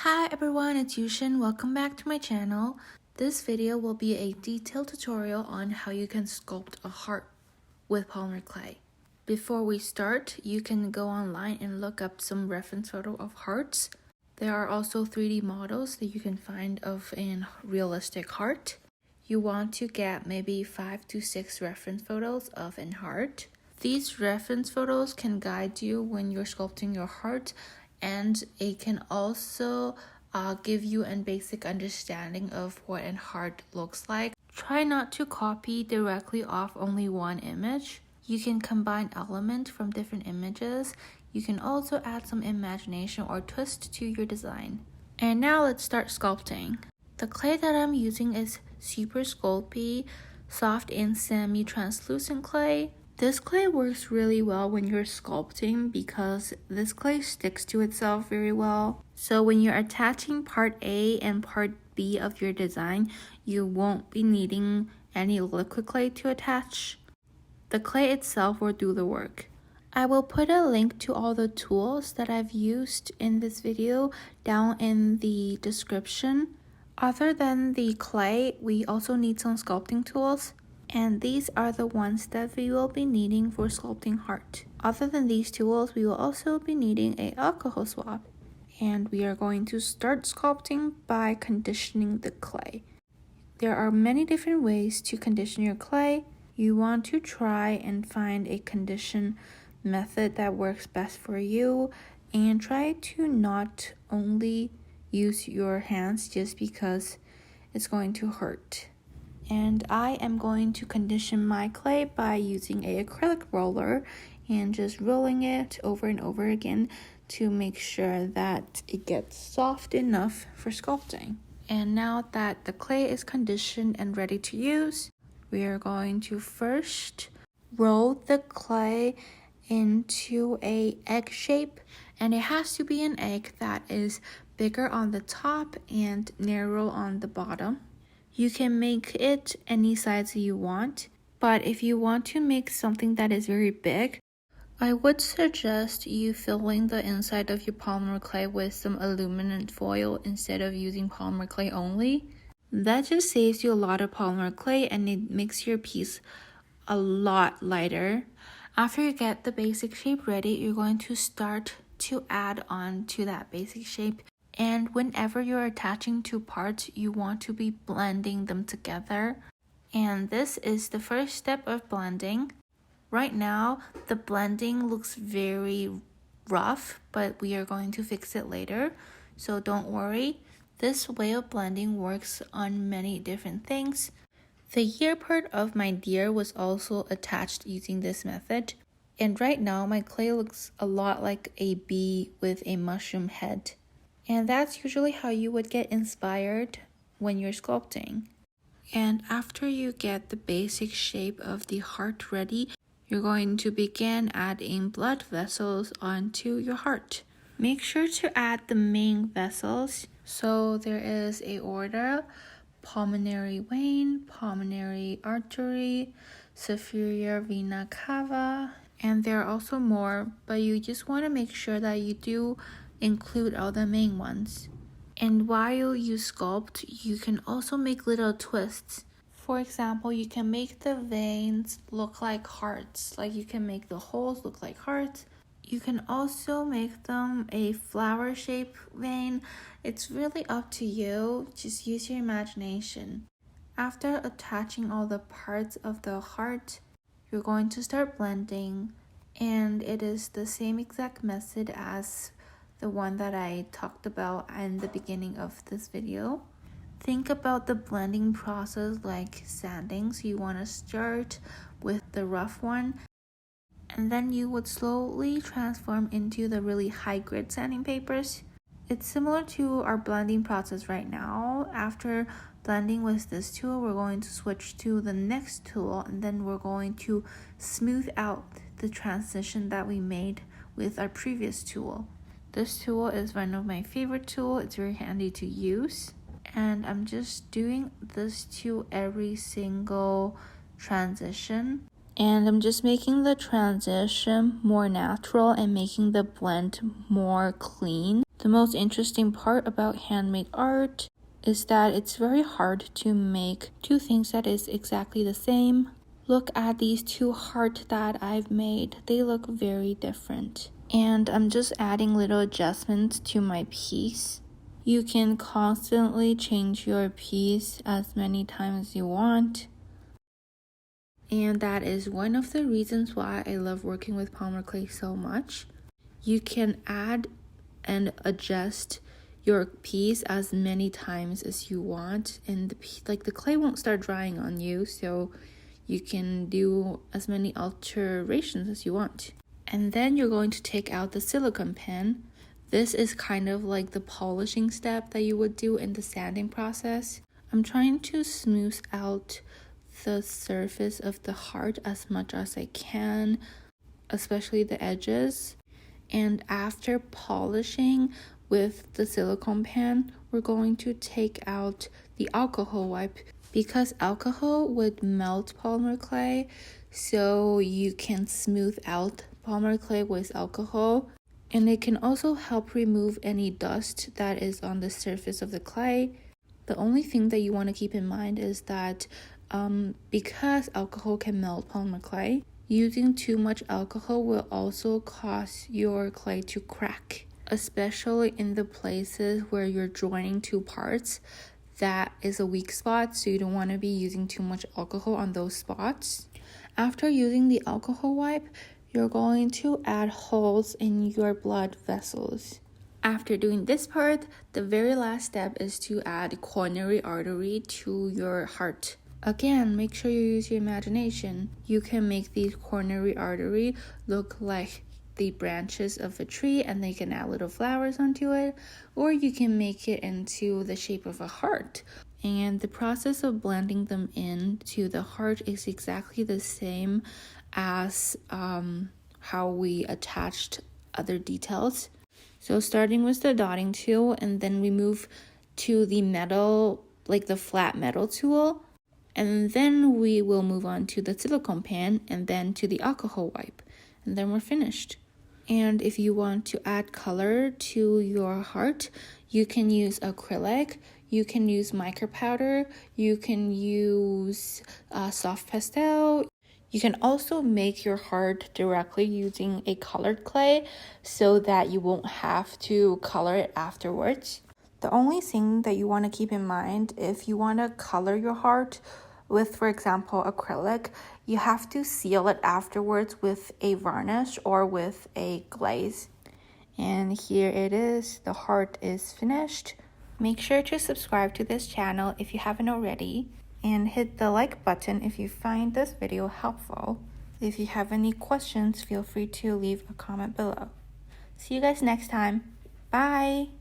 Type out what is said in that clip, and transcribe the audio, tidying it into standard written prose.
Hi everyone, it's Yushin. Welcome back to my channel. This video will be a detailed tutorial on how you can sculpt a heart with polymer clay. Before we start, you can go online and look up some reference photo of hearts. There are also 3D models that you can find of a realistic heart. You want to get maybe 5 to 6 reference photos of an heart. These reference photos can guide you when you're sculpting your heart, and it can also give you a basic understanding of what a heart looks like. Try not to copy directly off only one image. You can combine elements from different images. You can also add some imagination or twist to your design. And now let's start sculpting. The clay that I'm using is Super Sculpey soft and semi-translucent clay. This clay works really well when you're sculpting because this clay sticks to itself very well. So when you're attaching part A and part B of your design, you won't be needing any liquid clay to attach. The clay itself will do the work. I will put a link to all the tools that I've used in this video down in the description. Other than the clay, we also need some sculpting tools. And these are the ones that we will be needing for sculpting heart. Other than these tools, we will also be needing an alcohol swab. And we are going to start sculpting by conditioning the clay. There are many different ways to condition your clay. You want to try and find a condition method that works best for you, and try to not only use your hands just because it's going to hurt. And I am going to condition my clay by using an acrylic roller and just rolling it over and over again to make sure that it gets soft enough for sculpting. And now that the clay is conditioned and ready to use, we are going to first roll the clay into an egg shape, and it has to be an egg that is bigger on the top and narrow on the bottom. You can make it any size you want, but if you want to make something that is very big, I would suggest you filling the inside of your polymer clay with some aluminum foil instead of using polymer clay only. That just saves you a lot of polymer clay and it makes your piece a lot lighter. After you get the basic shape ready, you're going to start to add on to that basic shape. And whenever you're attaching two parts, you want to be blending them together. And this is the first step of blending. Right now, the blending looks very rough, but we are going to fix it later. So don't worry. This way of blending works on many different things. The ear part of my deer was also attached using this method. And right now, my clay looks a lot like a bee with a mushroom head. And that's usually how you would get inspired when you're sculpting. And after you get the basic shape of the heart ready, you're going to begin adding blood vessels onto your heart. Make sure to add the main vessels. So there is aorta, pulmonary vein, pulmonary artery, superior vena cava, and there are also more, but you just want to make sure that you do include all the main ones. And while you sculpt, you can also make little twists. For example, you can make the veins look like hearts, like you can make the holes look like hearts. You can also make them a flower shaped vein. It's really up to you, just use your imagination. After attaching all the parts of the heart, you're going to start blending, and it is the same exact method as the one that I talked about in the beginning of this video. Think about the blending process like sanding. So you want to start with the rough one, and then you would slowly transform into the really high grit sanding papers. It's similar to our blending process right now. After blending with this tool, we're going to switch to the next tool, and then we're going to smooth out the transition that we made with our previous tool. This tool is one of my favorite tools. It's very handy to use. And I'm just doing this to every single transition. And I'm just making the transition more natural and making the blend more clean. The most interesting part about handmade art is that it's very hard to make two things that is exactly the same. Look at these two hearts that I've made. They look very different. And I'm just adding little adjustments to my piece. You can constantly change your piece as many times as you want. And that is one of the reasons why I love working with Polymer Clay so much. You can add and adjust your piece as many times as you want, and the clay won't start drying on you, so you can do as many alterations as you want. And then you're going to take out the silicone pen. This is kind of like the polishing step that you would do in the sanding process. I'm trying to smooth out the surface of the heart as much as I can, especially the edges. And after polishing with the silicone pen, we're going to take out the alcohol wipe, because alcohol would melt polymer clay, so you can smooth out polymer clay with alcohol. And it can also help remove any dust that is on the surface of the clay. The only thing that you want to keep in mind is that because alcohol can melt polymer clay, using too much alcohol will also cause your clay to crack, especially in the places where you're joining two parts. That is a weak spot, so you don't want to be using too much alcohol on those spots. After using the alcohol wipe, you're going to add holes in your blood vessels. After doing this part, the very last step is to add coronary artery to your heart. Again, make sure you use your imagination. You can make these coronary artery look like the branches of a tree, and they can add little flowers onto it, or you can make it into the shape of a heart. And the process of blending them into the heart is exactly the same as how we attached other details. So starting with the dotting tool, and then we move to the metal, like the flat metal tool, and then we will move on to the silicone pen, and then to the alcohol wipe, and then we're finished. And if you want to add color to your heart, you can use acrylic, you can use mica powder, you can use soft pastel. You can also make your heart directly using a colored clay so that you won't have to color it afterwards. The only thing that you want to keep in mind, if you want to color your heart with, for example, acrylic, you have to seal it afterwards with a varnish or with a glaze. And here it is, the heart is finished. Make sure to subscribe to this channel if you haven't already, and hit the like button if you find this video helpful. If you have any questions, feel free to leave a comment below. See you guys next time. Bye!